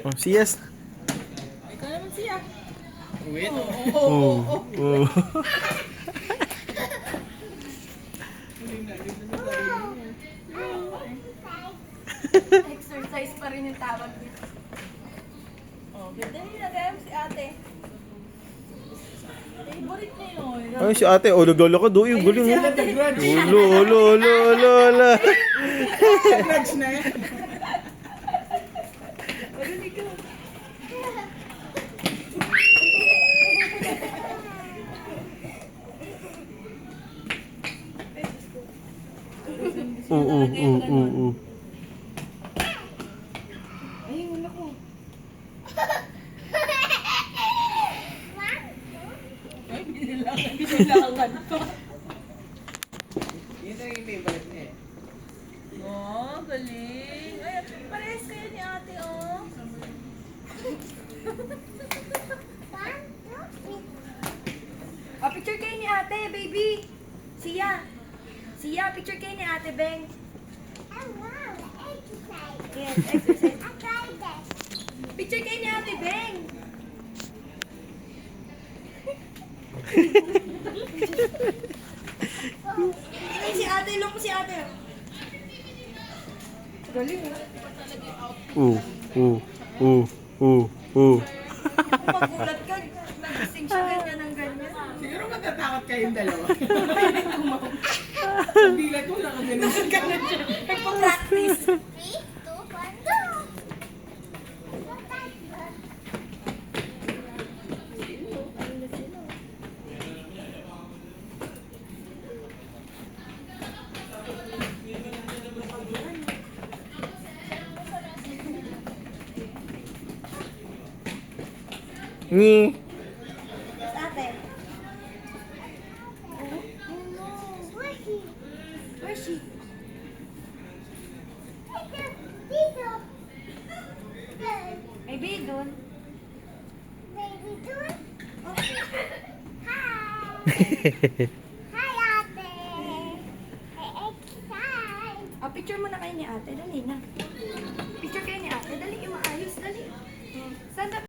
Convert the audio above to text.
Oh, siyas. Ikaw naman siya. Wait. Oh. Exercise pa rin yung tawag dito. Oh, ganda nyo nagayam si ate. Favorite na yun. Ay, si ate, oh, naglalakad, oh, yung galing, oh. Nag-grudge. Ulo. Grudge na yan. Marinig ka. Oo. Ay, wala ko. Ay, binilangan pa. Yun ang yung favorite niya eh. Oh, galing. Ay, parehas kayo ni ate, oh. Oh, picture kayo ni ate, baby. Siya, picture kayo ni ate, Beng. Yes, exercise. Picture kayo ni ate, Beng. Ay, si ate, look mo si ate. Galing, oh. Magulat ka, nagising siya ganyan ng ganyan. Siguro matatakot kayong dalawa. Bilat mo lang ang ganun. Nagpa-practice. Ni. Ate. Where's she? Maybe doon. Oh, picture mo na kayo ni ate. Dali na. Picture kayo ni ate. Dali, yung maayos. Dali. Stand up.